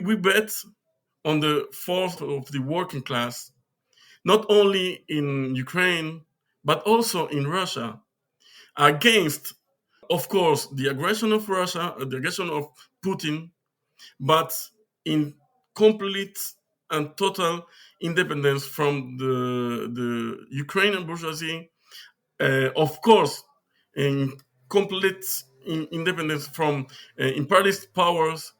we bet on the force of the working class, not only in Ukraine, but also in Russia, against, of course, the aggression of Russia, the aggression of Putin, but in complete and total independence from the Ukrainian bourgeoisie, of course, in complete independence from imperialist powers,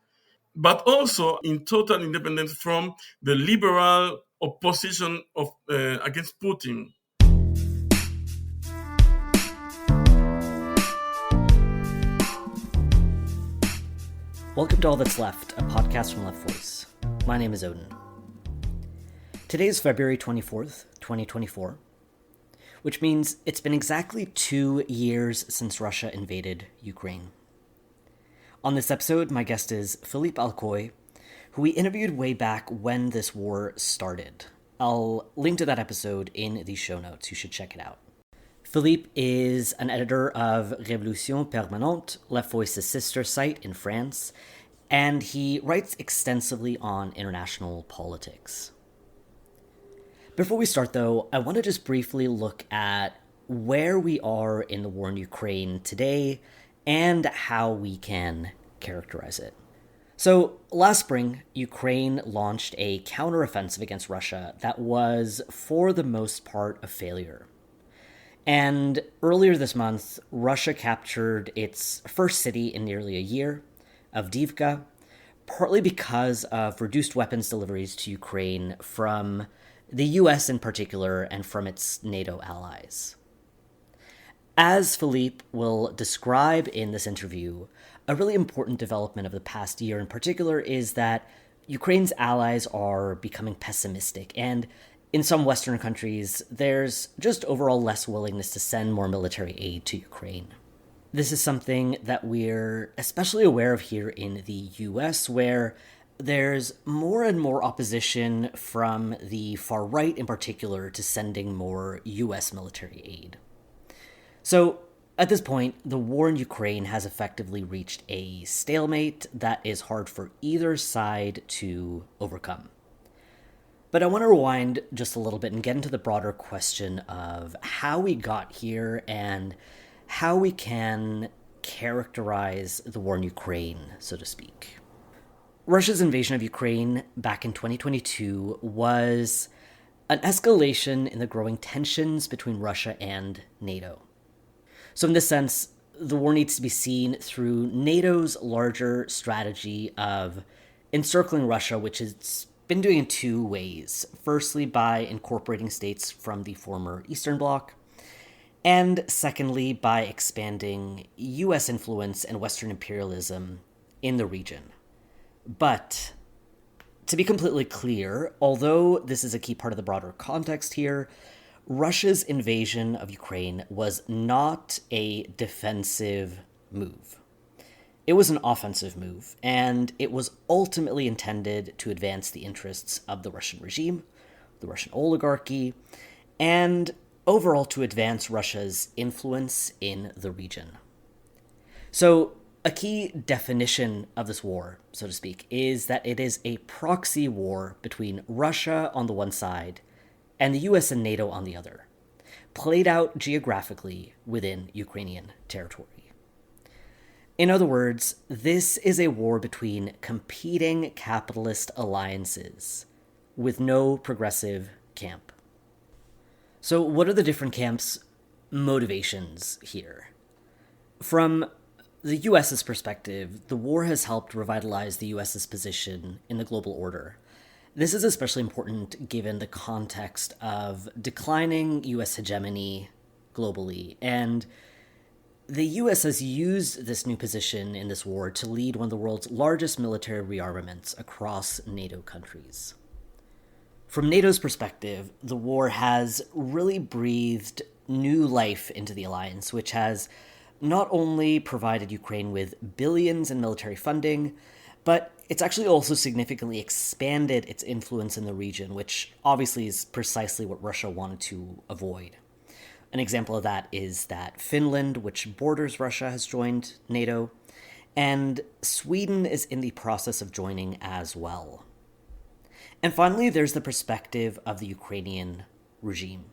but also in total independence from the liberal opposition of against Putin. Welcome to All That's Left, a podcast from Left Voice. My name is Oden. Today is February 24th, 2024, which means it's been exactly 2 years since Russia invaded Ukraine. On this episode, my guest is Philippe Alcoy, who we interviewed way back when this war started. I'll link to that episode in the show notes. You should check it out. Philippe is an editor of Revolution Permanente, Left Voice's sister site in France, and he writes extensively on international politics. Before we start, though, I want to just briefly look at where we are in the war in Ukraine today and how we can characterize it. So, last spring, Ukraine launched a counteroffensive against Russia that was, for the most part, a failure. And earlier this month, Russia captured its first city in nearly a year, Avdiivka, partly because of reduced weapons deliveries to Ukraine from the US in particular and from its NATO allies. As Philippe will describe in this interview, a really important development of the past year in particular is that Ukraine's allies are becoming pessimistic, and in some Western countries, there's just overall less willingness to send more military aid to Ukraine. This is something that we're especially aware of here in the US, where there's more and more opposition from the far right in particular to sending more US military aid. So, at this point, the war in Ukraine has effectively reached a stalemate that is hard for either side to overcome. But I want to rewind just a little bit and get into the broader question of how we got here and how we can characterize the war in Ukraine, so to speak. Russia's invasion of Ukraine back in 2022 was an escalation in the growing tensions between Russia and NATO. So in this sense, the war needs to be seen through NATO's larger strategy of encircling Russia, which is been doing in two ways. Firstly, by incorporating states from the former Eastern Bloc, and secondly, by expanding US influence and Western imperialism in the region. But, to be completely clear, although this is a key part of the broader context here, Russia's invasion of Ukraine was not a defensive move. It was an offensive move, and it was ultimately intended to advance the interests of the Russian regime, the Russian oligarchy, and overall to advance Russia's influence in the region. So, a key definition of this war, so to speak, is that it is a proxy war between Russia on the one side and the US and NATO on the other, played out geographically within Ukrainian territory. In other words, this is a war between competing capitalist alliances with no progressive camp. So what are the different camps' motivations here? From the US's perspective, the war has helped revitalize the US's position in the global order. This is especially important given the context of declining US hegemony globally, and the US has used this new position in this war to lead one of the world's largest military rearmaments across NATO countries. From NATO's perspective, the war has really breathed new life into the alliance, which has not only provided Ukraine with billions in military funding, but it's actually also significantly expanded its influence in the region, which obviously is precisely what Russia wanted to avoid. An example of that is that Finland, which borders Russia, has joined NATO, And Sweden is in the process of joining as well. And finally, there's the perspective of the Ukrainian regime.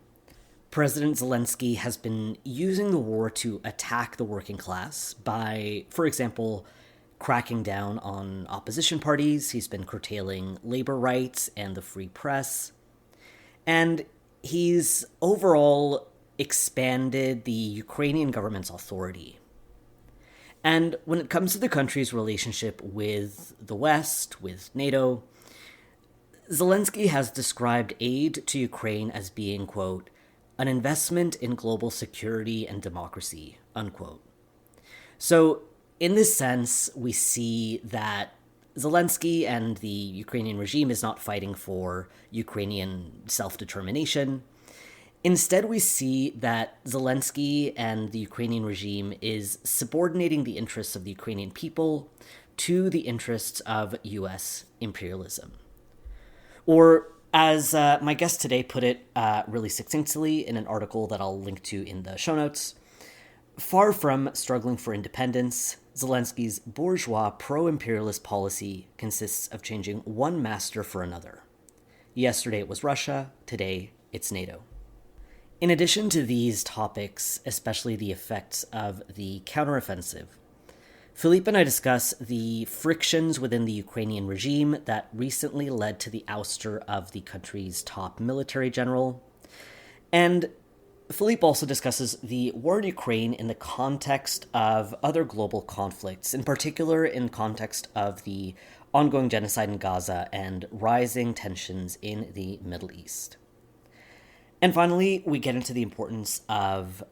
President Zelensky has been using the war to attack the working class by, for example, cracking down on opposition parties. He's been curtailing labor rights and the free press. And he's overall expanded the Ukrainian government's authority. And when it comes to the country's relationship with the West, with NATO, Zelensky has described aid to Ukraine as being, quote, an investment in global security and democracy, unquote. So, in this sense, we see that Zelensky and the Ukrainian regime is not fighting for Ukrainian self-determination. Instead, we see that Zelensky and the Ukrainian regime is subordinating the interests of the Ukrainian people to the interests of US imperialism. Or, as my guest today put it really succinctly in an article that I'll link to in the show notes, far from struggling for independence, Zelensky's bourgeois pro-imperialist policy consists of changing one master for another. Yesterday it was Russia, today it's NATO. In addition to these topics, especially the effects of the counteroffensive, Philippe and I discuss the frictions within the Ukrainian regime that recently led to the ouster of the country's top military general. And Philippe also discusses the war in Ukraine in the context of other global conflicts, in particular in context of the ongoing genocide in Gaza and rising tensions in the Middle East. And finally, we get into the importance of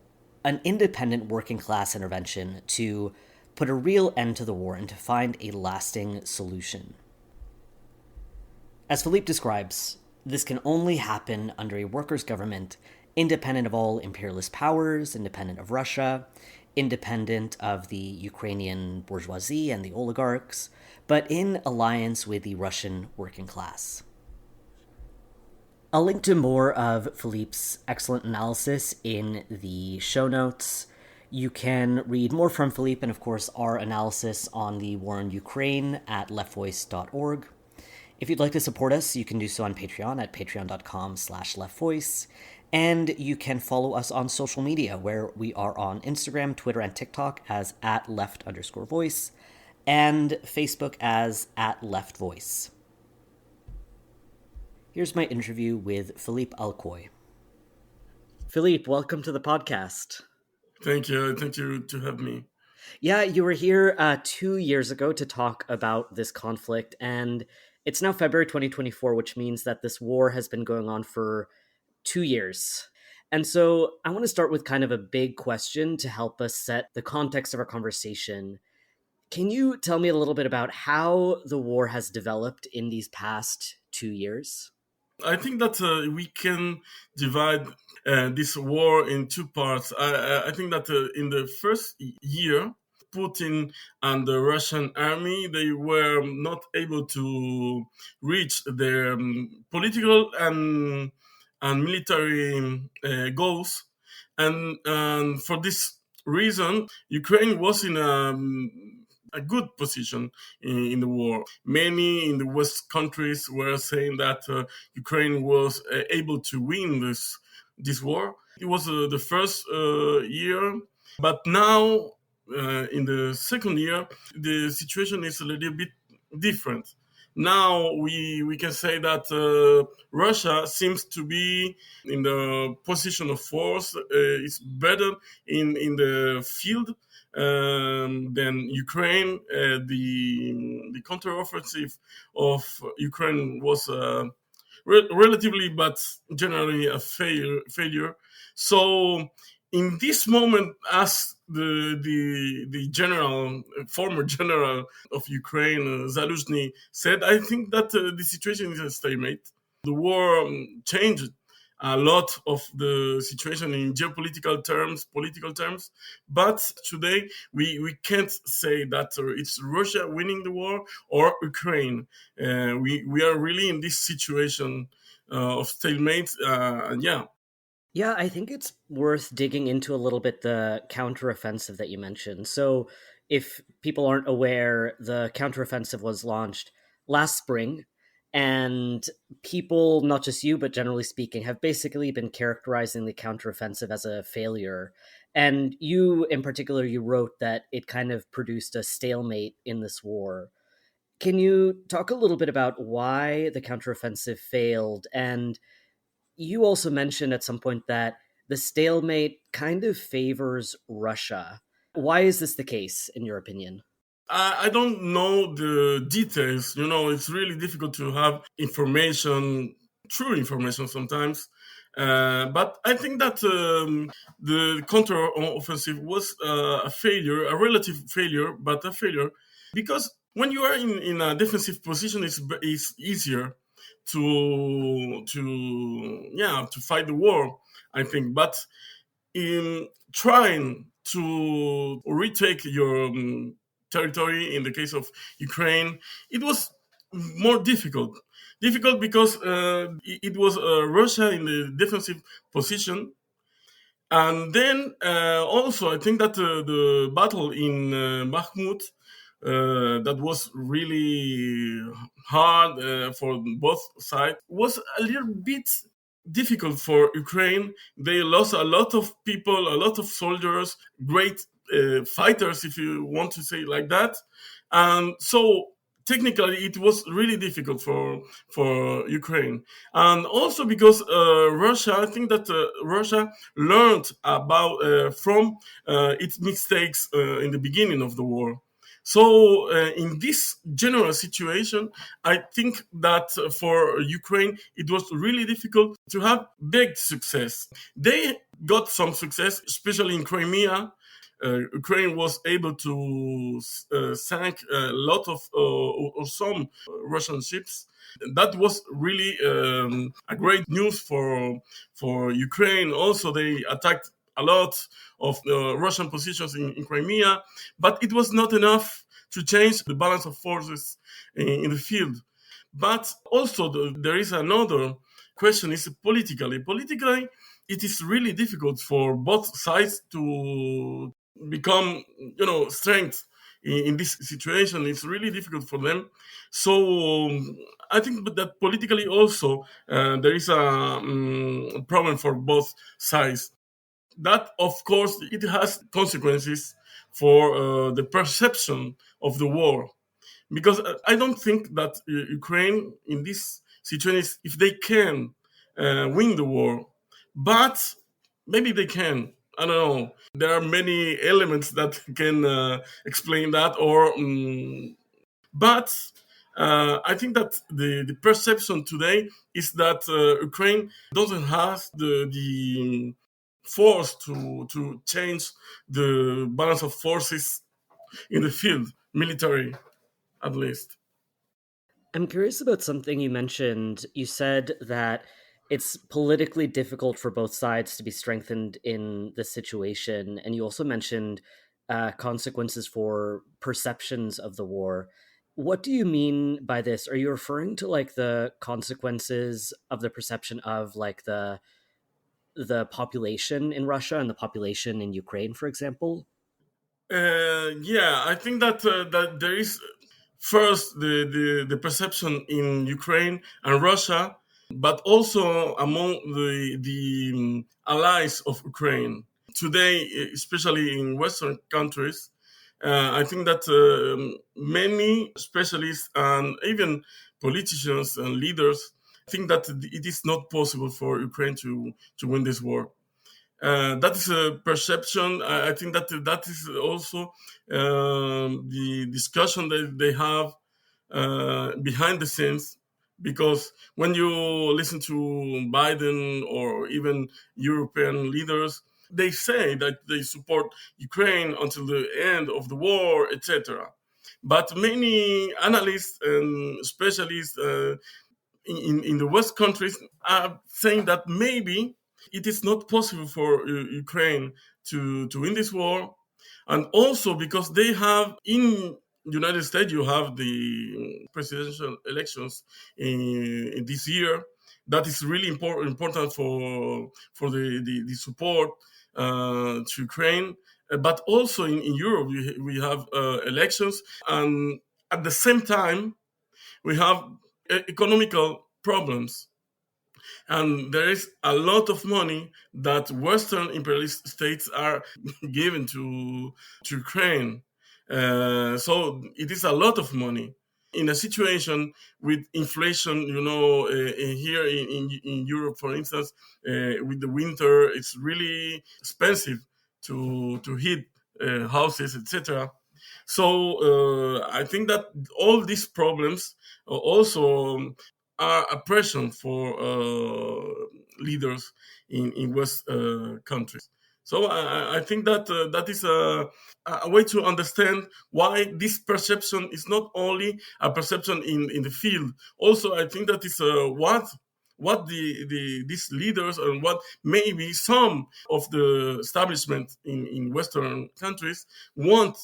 an independent working class intervention to put a real end to the war and to find a lasting solution. As Philippe describes, this can only happen under a workers' government independent of all imperialist powers, independent of Russia, independent of the Ukrainian bourgeoisie and the oligarchs, but in alliance with the Russian working class. I'll link to more of Philippe's excellent analysis in the show notes. You can read more from Philippe and, of course, our analysis on the war in Ukraine at leftvoice.org. If you'd like to support us, you can do so on Patreon at patreon.com/leftvoice. And you can follow us on social media, where we are on Instagram, Twitter, and TikTok as @left_voice, and Facebook as @leftvoice. Here's my interview with Philippe Alcoy. Philippe, welcome to the podcast. Thank you to have me. Yeah, you were here 2 years ago to talk about this conflict, and it's now February 2024, which means that this war has been going on for 2 years. And so I want to start with kind of a big question to help us set the context of our conversation. Can you tell me a little bit about how the war has developed in these past 2 years? I think that we can divide this war in two parts. I think that in the first year, Putin and the Russian army, they were not able to reach their political and military goals. And for this reason, Ukraine was in a good position in the war. Many in the West countries were saying that Ukraine was able to win this war. It was the first year, but now in the second year, the situation is a little bit different. Now we can say that Russia seems to be in the position of force. It's better in the field than Ukraine. The counteroffensive of Ukraine was relatively, but generally a failure. So in this moment, as the general, former general of Ukraine, Zaluzhny, said, I think that the situation is a stalemate. The war changed a lot of the situation in geopolitical terms, political terms. But today, we can't say that it's Russia winning the war or Ukraine. We are really in this situation of stalemate. Yeah. Yeah, I think it's worth digging into a little bit the counteroffensive that you mentioned. So if people aren't aware, the counteroffensive was launched last spring, and people, not just you, but generally speaking, have basically been characterizing the counteroffensive as a failure. And you, in particular, you wrote that it kind of produced a stalemate in this war. Can you talk a little bit about why the counteroffensive failed? And you also mentioned at some point that the stalemate kind of favors Russia. Why is this the case, in your opinion? I don't know the details. It's really difficult to have information, true information sometimes. But I think that the counter-offensive was a failure, a relative failure, but a failure, because when you are in a defensive position, it's easier to fight the war, I think. But in trying to retake your territory, in the case of Ukraine, it was more difficult. Difficult because it was Russia in the defensive position. And then also, I think that the battle in Bakhmut, that was really hard for both sides, was a little bit difficult for Ukraine. They lost a lot of people, a lot of soldiers, great fighters, if you want to say it like that. And so technically it was really difficult for Ukraine, and also because Russia, I think that Russia learned about from its mistakes in the beginning of the war. So in this general situation, I think that for Ukraine it was really difficult to have big success. They got some success, especially in Crimea. Ukraine was able to sink a lot of or some Russian ships. That was really a great news for Ukraine. Also, they attacked a lot of Russian positions in Crimea, but it was not enough to change the balance of forces in the field. But also, there is another question: is politically. Politically, it is really difficult for both sides to become, strength in this situation. It's really difficult for them. So I think that politically also there is a problem for both sides. That, of course, it has consequences for the perception of the war, because I don't think that Ukraine in this situation, if they can win the war, but maybe they can. I don't know. There are many elements that can explain that, but I think that the perception today is that Ukraine doesn't have the force to change the balance of forces in the field, military at least. I'm curious about something you mentioned. You said that it's politically difficult for both sides to be strengthened in this situation. And you also mentioned consequences for perceptions of the war. What do you mean by this? Are you referring to like the consequences of the perception of like the population in Russia and the population in Ukraine, for example? Yeah, I think that there is first the perception in Ukraine and Russia, but also among the allies of Ukraine today, especially in Western countries. I think that many specialists and even politicians and leaders think that it is not possible for Ukraine to win this war. That is a perception. I think that is also the discussion that they have behind the scenes. Because when you listen to Biden or even European leaders, they say that they support Ukraine until the end of the war, etc. But many analysts and specialists in the West countries are saying that maybe it is not possible for Ukraine to win this war, and also because they have in the United States you have the presidential elections in this year. That is really important for the support to Ukraine. but also in Europe we have elections, and at the same time we have economical problems, and there is a lot of money that Western imperialist states are giving to Ukraine. So it is a lot of money in a situation with inflation. Here in Europe, for instance, with the winter, it's really expensive to heat houses, etc. So I think that all these problems also are a pressure for leaders in West countries. So I think that that is a way to understand why this perception is not only a perception in the field. Also, I think that is what these leaders and what maybe some of the establishment in Western countries want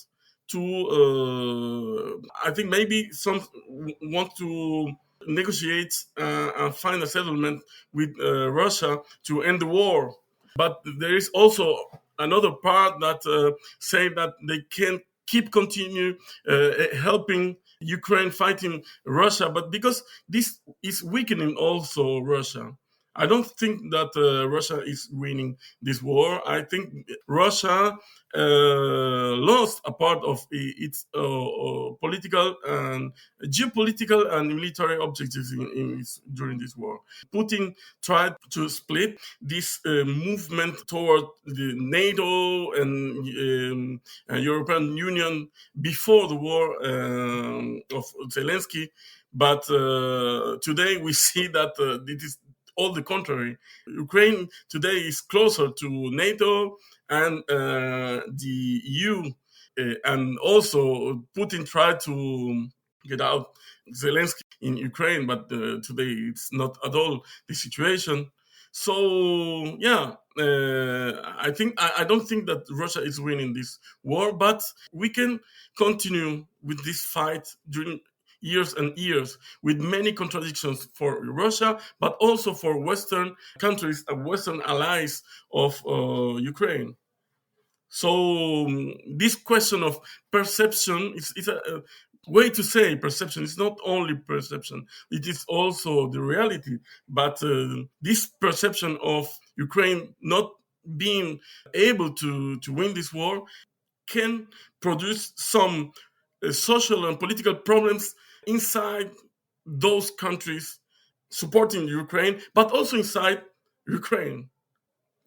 to. I think maybe some want to negotiate and find a settlement with Russia to end the war. But there is also another part that say that they can continue helping Ukraine fighting Russia, but because this is weakening also Russia. I don't think that Russia is winning this war. I think Russia lost a part of its political and geopolitical and military objectives during this war. Putin tried to split this movement toward the NATO and European Union before the war of Zelensky, but today we see that it is all the contrary. Ukraine today is closer to NATO and the EU, and also Putin tried to get out Zelensky in Ukraine, but today it's not at all the situation. So yeah, I don't think that Russia is winning this war, but we can continue with this fight during years and years with many contradictions for Russia, but also for Western countries and Western allies of Ukraine. So this question of perception is a way to say perception. It's not only perception; it is also the reality. But this perception of Ukraine not being able to win this war can produce some social and political problems inside those countries supporting Ukraine, but also inside Ukraine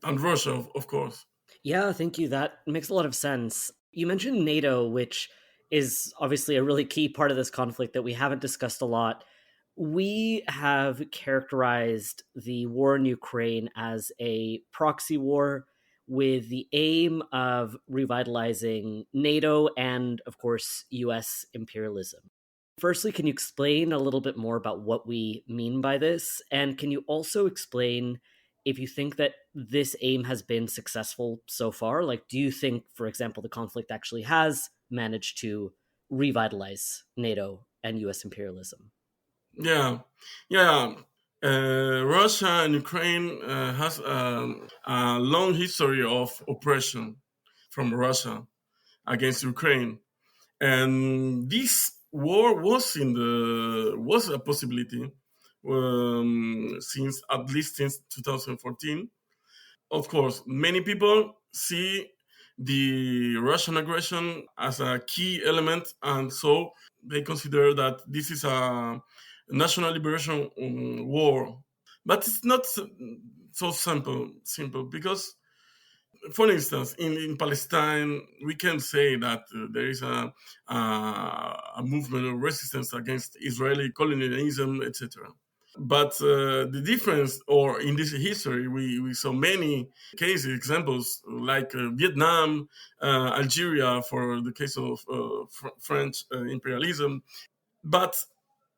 and Russia, of course. Yeah, thank you. That makes a lot of sense. You mentioned NATO, which is obviously a really key part of this conflict that we haven't discussed a lot. We have characterized the war in Ukraine as a proxy war with the aim of revitalizing NATO and, of course, US imperialism. Firstly, can you explain a little bit more about what we mean by this? And can you also explain if you think that this aim has been successful so far? Like, do you think, for example, the conflict actually has managed to revitalize NATO and US imperialism? Yeah, yeah. Russia and Ukraine has a long history of oppression from Russia against Ukraine, and this war was a possibility since at least since 2014. Of course, many people see the Russian aggression as a key element, and so they consider that this is a national liberation war. But it's not so simple because, for instance, in Palestine, we can say that there is a movement of resistance against Israeli colonialism, etc. But the difference, or in this history, we saw many cases, examples like Vietnam, Algeria, for the case of French imperialism. But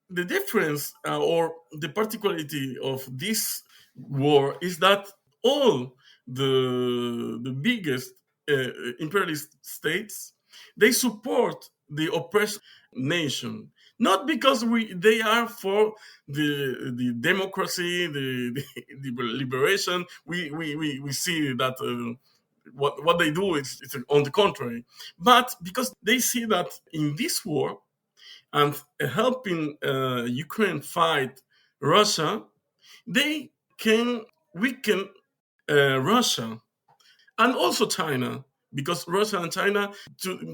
the difference or the particularity of this war is that all the biggest imperialist states, they support the oppressed nation, not because they are for the democracy, the liberation. We see that what they do is on the contrary. But because they see that in this war and helping Ukraine fight Russia, they can weaken Russia and also China, because Russia and China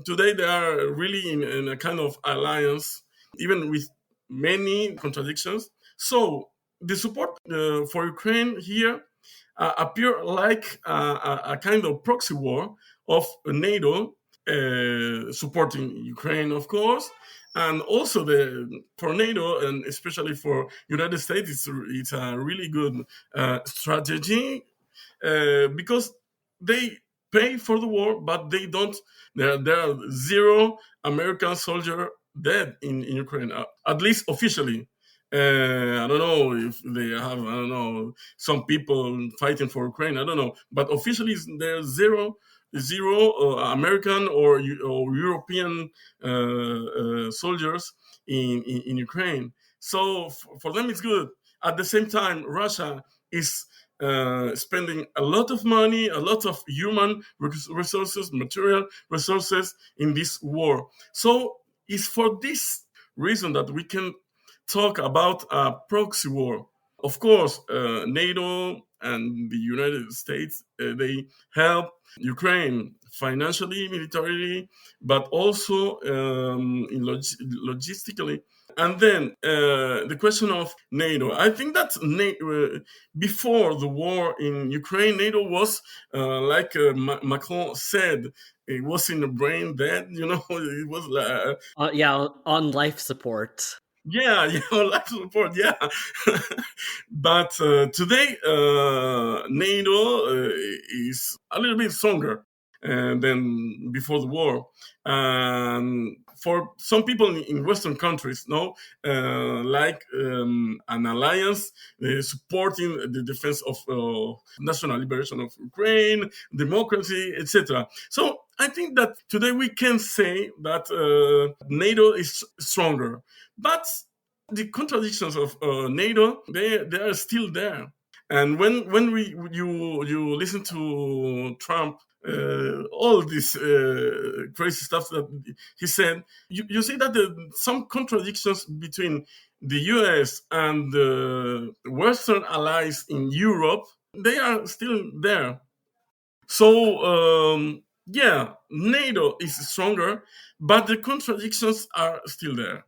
today they are really in a kind of alliance, even with many contradictions. So the support for Ukraine here appear like a kind of proxy war of NATO supporting Ukraine, of course, and also the for NATO and especially for United States, it's a really good strategy because they pay for the war, but they don't. There are zero American soldier dead in Ukraine, at least officially. I don't know if they have, I don't know, some people fighting for Ukraine. I don't know, but officially there's zero American or European soldiers in Ukraine. So for them, it's good. At the same time, Russia is spending a lot of money, a lot of human resources, material resources in this war. So it's for this reason that we can talk about a proxy war. Of course, NATO and the United States they help Ukraine financially, militarily, but also logistically. And then the question of NATO. I think that before the war in Ukraine, NATO was, like Macron said, it was in the brain dead. It was like, Yeah, on life support. yeah, life support, yeah. But today, NATO is a little bit stronger than before the war. And for some people in Western countries, no, like an alliance supporting the defense of national liberation of Ukraine, democracy, etc. So I think that today we can say that NATO is stronger. But the contradictions of NATO, they are still there. And when you listen to Trump, all this crazy stuff that he said, you see that some contradictions between the U.S. and the Western allies in Europe, they are still there. So yeah, NATO is stronger, but the contradictions are still there.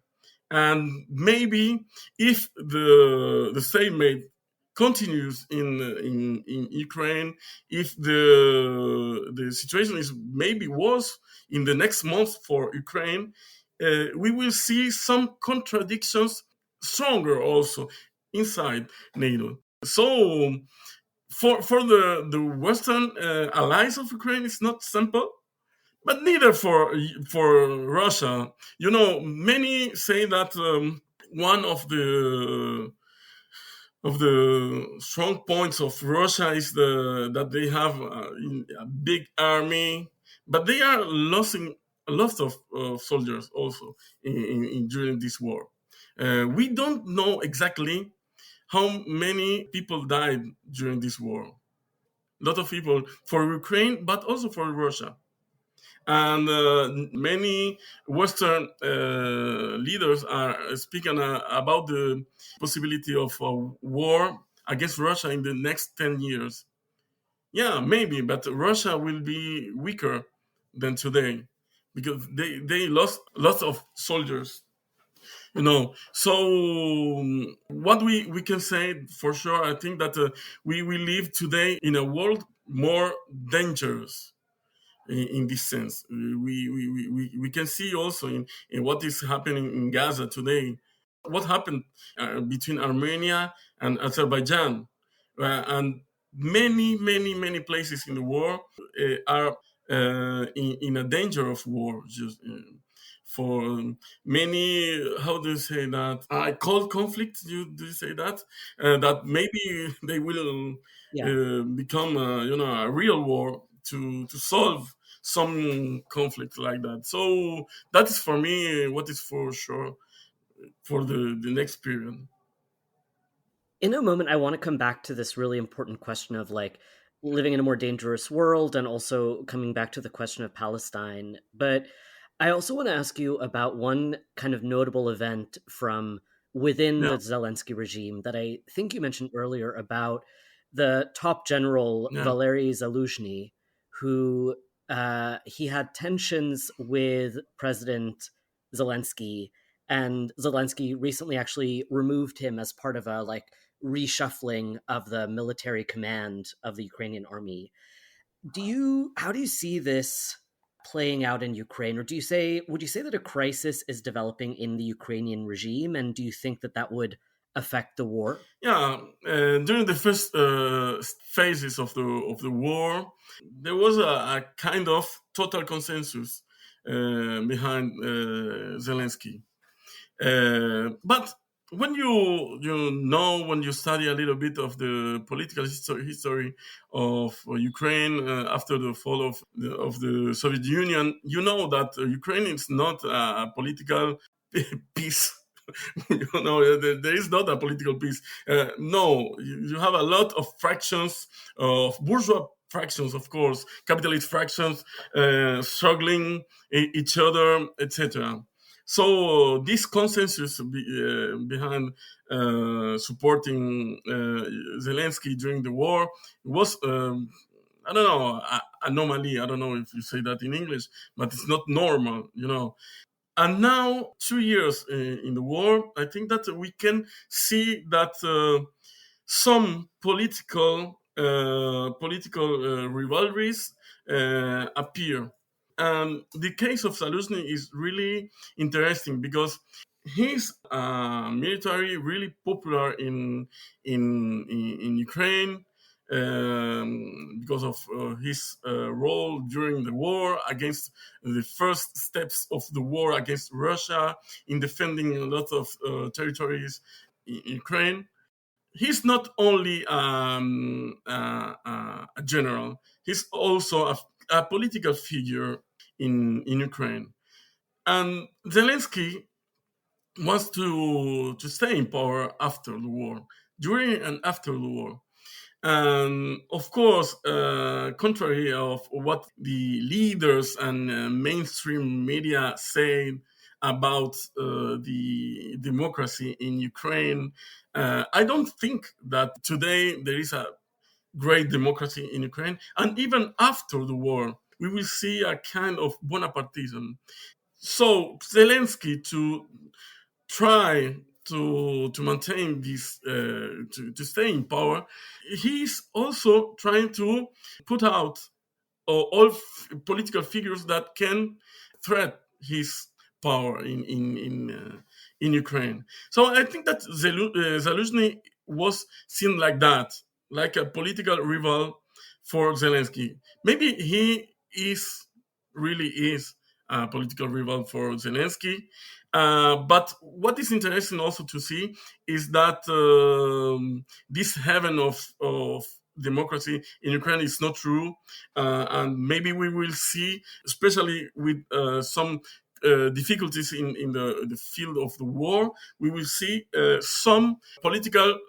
And maybe if the stalemate continues in Ukraine, if the situation is maybe worse in the next month for Ukraine, we will see some contradictions stronger also inside NATO. So for the Western allies of Ukraine, it's not simple, but neither for Russia. Many say that one of the strong points of Russia is that they have a big army, but they are losing a lot of soldiers also during this war. We don't know exactly how many people died during this war. A lot of people for Ukraine, but also for Russia. And many Western leaders are speaking about the possibility of a war against Russia in the next 10 years. Yeah, maybe, but Russia will be weaker than today because they lost lots of soldiers. So what we can say for sure, I think that we live today in a world more dangerous in this sense. We can see also in what is happening in Gaza today. What happened between Armenia and Azerbaijan, and many places in the world are in a danger of war. Just for many, how do you say that? Cold conflict. Do you say that? That maybe they will Yeah. become a real war to solve some conflict like that. So that is for me what is for sure for the next period. In a moment, I want to come back to this really important question of like living in a more dangerous world and also coming back to the question of Palestine. But I also want to ask you about one kind of notable event from within Yeah, the Zelensky regime that I think you mentioned earlier about the top general yeah, Valery Zaluzhny, who he had tensions with President Zelensky, and Zelensky recently actually removed him as part of a reshuffling of the military command of the Ukrainian army. How do you see this playing out in Ukraine, or would you say that a crisis is developing in the Ukrainian regime, and do you think that that would affect the war? yeah. During the first phases of the war, there was a kind of total consensus behind Zelensky. But when you study a little bit of the political history of Ukraine after the fall of the Soviet Union, you know that Ukraine is not a political peace. There is not a political peace. No, you have a lot of fractions of bourgeois fractions, of course, capitalist fractions struggling each other, etc. So this consensus behind supporting Zelensky during the war was, I don't know, anomaly. I don't know if you say that in English, but it's not normal, you know. And now, 2 years in the war, I think that we can see that some political rivalries appear. And the case of Saluzny is really interesting because he's military really popular in Ukraine because of his role during the war against the first steps of the war against Russia in defending a lot of territories in Ukraine. He's not only a general; he's also a political figure in Ukraine. And Zelensky wants to stay in power after the war, during and after the war. And of course, contrary of what the leaders and mainstream media say about the democracy in Ukraine, I don't think that today there is a great democracy in Ukraine. And even after the war, we will see a kind of Bonapartism. So Zelensky to try to maintain this to stay in power, he's also trying to put out all political figures that can threat his power in Ukraine. So I think that Zaluzhny was seen like that, like a political rival for Zelensky. Maybe he really is a political rival for Zelensky. But what is interesting also to see is that this heaven of democracy in Ukraine is not true, and maybe we will see, especially with some difficulties in the field of the war, we will see some political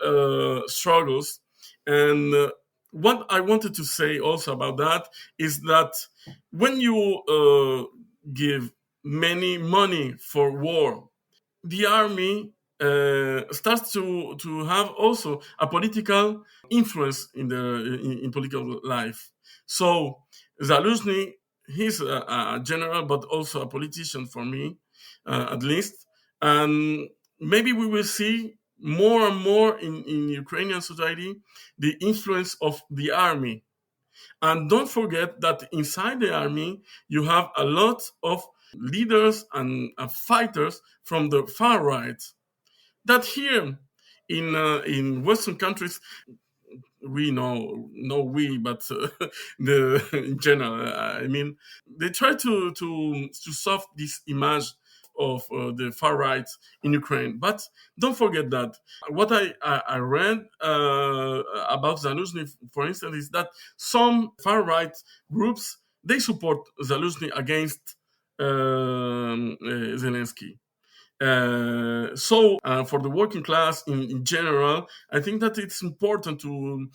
struggles. And what I wanted to say also about that is that when you give many money for war, the army starts to have also a political influence in political life. So Zaluzhny, he's a general, but also a politician for me, at least. And maybe we will see more and more in Ukrainian society the influence of the army. And don't forget that inside the army, you have a lot of leaders and fighters from the far right. That here in Western countries, we know, no we, but the in general, I mean, they try to soft this image of the far right in Ukraine. But don't forget that what I read about Zaluzhny, for instance, is that some far right groups they support Zaluzhny against Zelensky. For the working class in general, I think that it's important to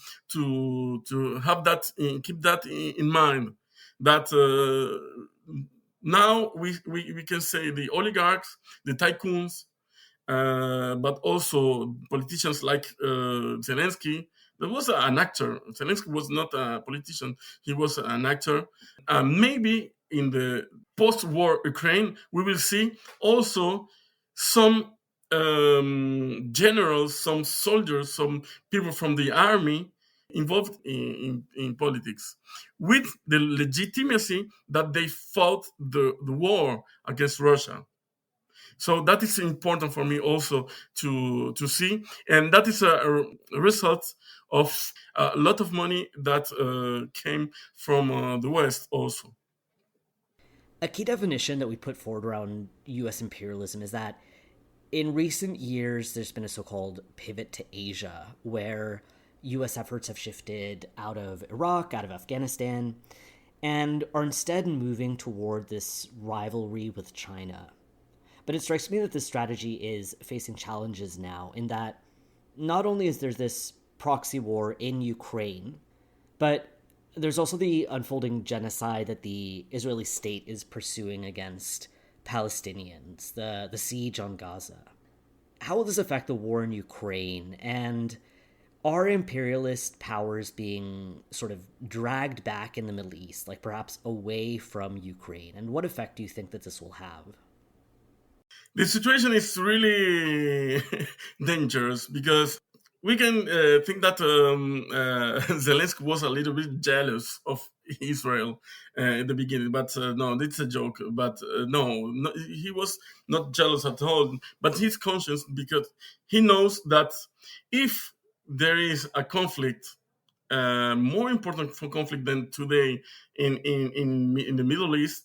have that keep that in mind. That now we can say the oligarchs, the tycoons, but also politicians like Zelensky. That was an actor. Zelensky was not a politician; he was an actor. Maybe in the post-war Ukraine, we will see also some generals, some soldiers, some people from the army involved in politics with the legitimacy that they fought the war against Russia. So that is important for me also to see, and that is a result of a lot of money that came from the West also. A key definition that we put forward around US imperialism is that in recent years, there's been a so called pivot to Asia, where US efforts have shifted out of Iraq, out of Afghanistan, and are instead moving toward this rivalry with China. But it strikes me that this strategy is facing challenges now, in that not only is there this proxy war in Ukraine, but there's also the unfolding genocide that the Israeli state is pursuing against Palestinians, the siege on Gaza. How will this affect the war in Ukraine? And are imperialist powers being sort of dragged back in the Middle East, like perhaps away from Ukraine? And what effect do you think that this will have? The situation is really dangerous because we can think that Zelensky was a little bit jealous of Israel in the beginning, but no, it's a joke. But no, he was not jealous at all. But he's conscious because he knows that if there is a conflict, more important for conflict than today in the Middle East,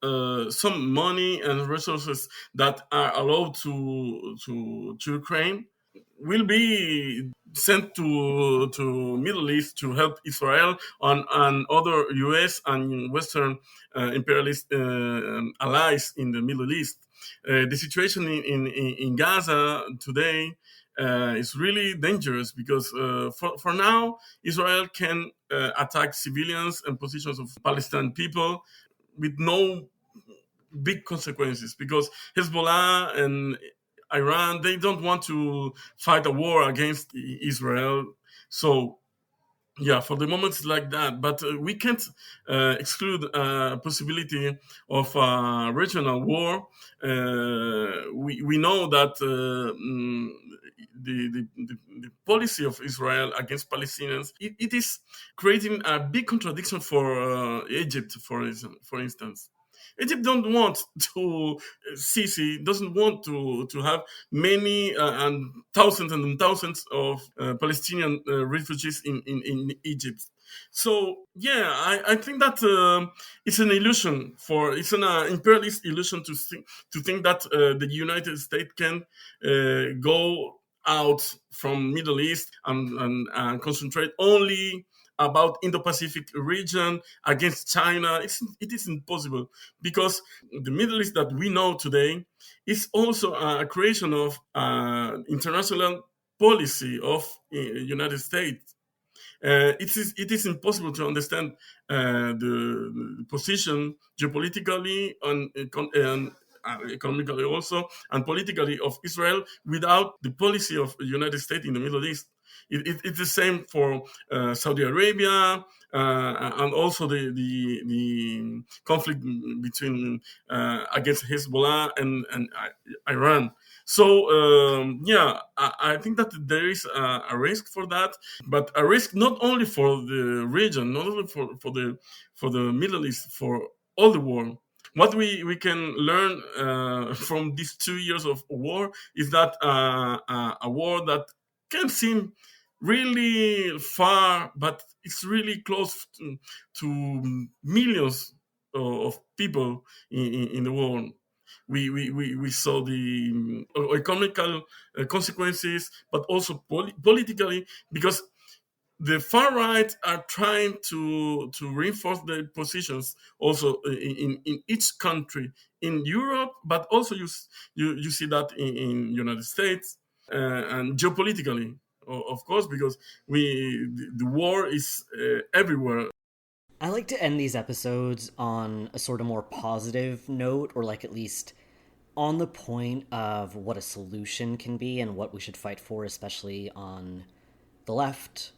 some money and resources that are allowed to Ukraine will be sent to Middle East to help Israel and other U.S. and Western imperialist allies in the Middle East. The situation in Gaza today is really dangerous because for now Israel can attack civilians and positions of Palestinian people with no big consequences because Hezbollah and Iran, they don't want to fight a war against Israel. So yeah, for the moment it's like that, but we can't exclude possibility of a regional war. We know that the policy of Israel against Palestinians, it is creating a big contradiction for Egypt, for instance. Egypt don't want to Sisi doesn't want to have many and thousands of Palestinian refugees in Egypt. So yeah, I think that it's an illusion for it's an imperialist illusion to think that the United States can go out from Middle East and concentrate only about Indo-Pacific region against China. It is impossible because the Middle East that we know today is also a creation of international policy of United States. It is impossible to understand the position geopolitically and economically also and politically of Israel without the policy of the United States in the Middle East. It's the same for Saudi Arabia and also the conflict between against Hezbollah and Iran. So yeah, I think that there is a risk for that, but a risk not only for the region, not only for the Middle East, for all the world. What we can learn from these 2 years of war is that a war that can seem really far, but it's really close to millions of people in the world. We saw the economical consequences, but also politically, because the far right are trying to reinforce their positions also in each country in Europe, but also you see that in United States, and geopolitically, of course, because the war is everywhere. I like to end these episodes on a sort of more positive note, or like at least on the point of what a solution can be and what we should fight for, especially on the left.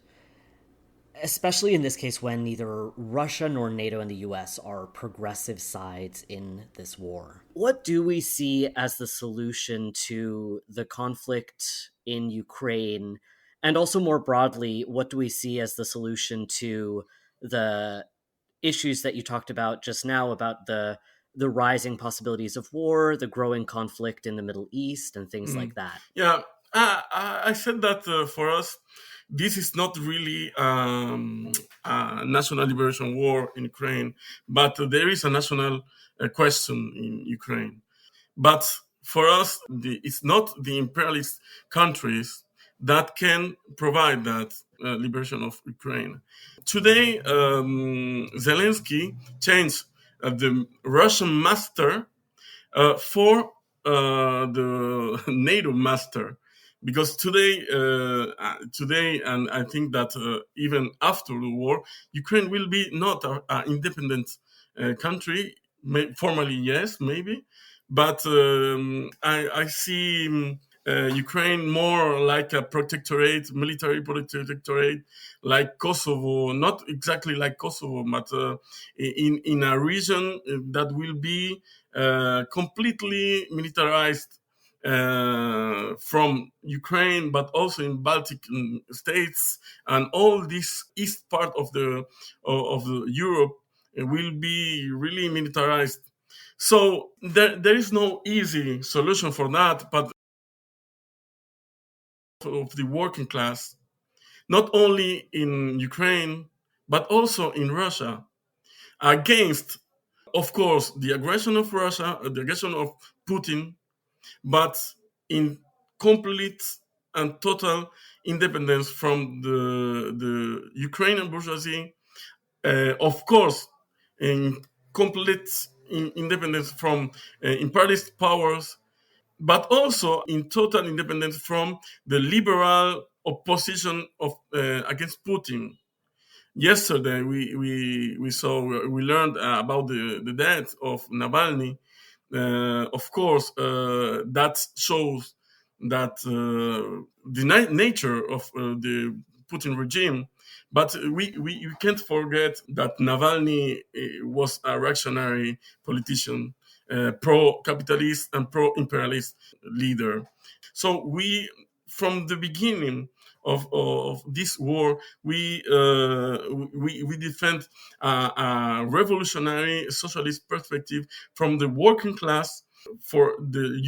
Especially in this case, when neither Russia nor NATO and the US are progressive sides in this war. What do we see as the solution to the conflict in Ukraine? And also, more broadly, what do we see as the solution to the issues that you talked about just now about the rising possibilities of war, the growing conflict in the Middle East, and things like Mm. that? Yeah, I said that for us, this is not really a national liberation war in Ukraine, but there is a national question in Ukraine. But for us, it's not the imperialist countries that can provide that liberation of Ukraine. Today, Zelensky changed the Russian master for the NATO master, because today, and I think that even after the war, Ukraine will be not an independent country. Formally, yes, maybe, but I see Ukraine more like a protectorate, military protectorate, like Kosovo. Not exactly like Kosovo, but in a region that will be completely militarized from Ukraine, but also in Baltic states, and all this east part of the Europe will be really militarized. So there is no easy solution for that, but of the working class, not only in Ukraine but also in Russia, against, of course, the aggression of Russia, the aggression of Putin, but in complete and total independence from the Ukrainian bourgeoisie, of course, in complete independence from imperialist powers, but also in total independence from the liberal opposition of against Putin. Yesterday, we learned about the death of Navalny. Of course, that shows that the nature of the Putin regime. But we can't forget that Navalny was a reactionary politician, pro-capitalist and pro-imperialist leader. So from the beginning of this war, we defend a revolutionary socialist perspective from the working class for the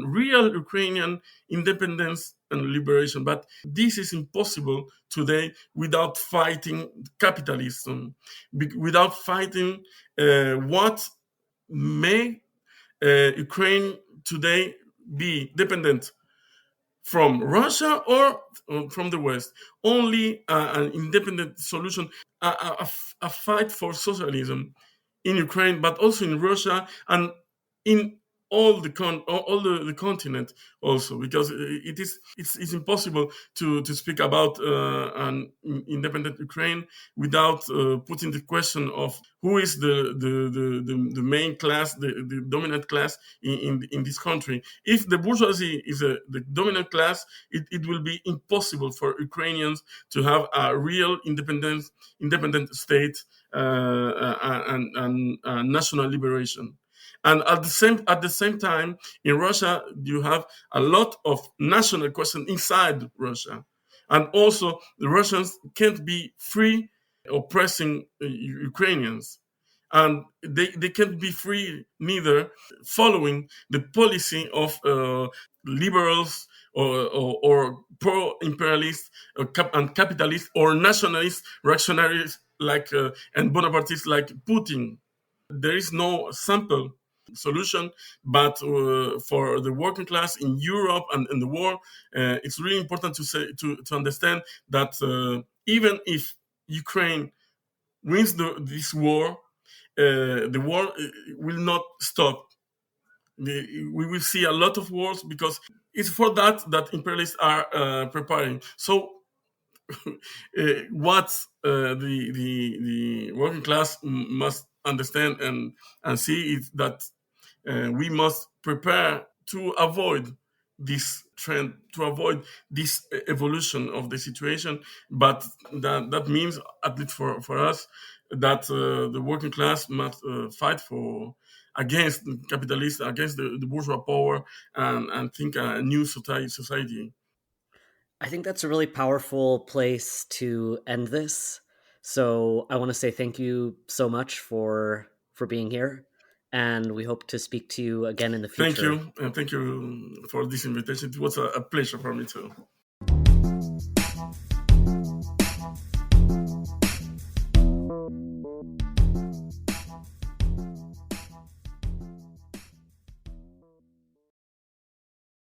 real Ukrainian independence and liberation. But this is impossible today without fighting capitalism, without fighting what may Ukraine today be dependent from Russia or from the West. Only an independent solution, a fight for socialism in Ukraine, but also in Russia and in all the continent also, because it's impossible to speak about an independent Ukraine without putting the question of who is the main class, the dominant class in this country. If the bourgeoisie is the dominant class, it will be impossible for Ukrainians to have a real independent state and national liberation. And at the same time, in Russia, you have a lot of national questions inside Russia, and also the Russians can't be free oppressing Ukrainians, and they can't be free neither following the policy of liberals or pro-imperialist and capitalist or nationalist reactionaries like and Bonapartists like Putin. There is no sample solution. But for the working class in Europe and in the world, it's really important to understand that even if Ukraine wins this war, the war will not stop. We will see a lot of wars because it's for that imperialists are preparing. So what the working class must understand and see is that we must prepare to avoid this trend, to avoid this evolution of the situation. But that means, at least for us, that the working class must fight for against the capitalists, against the bourgeois power, and think a new society. I think that's a really powerful place to end this. So I want to say thank you so much for being here, and we hope to speak to you again in the Thank future. you, and thank you for this invitation. It was a pleasure for me too.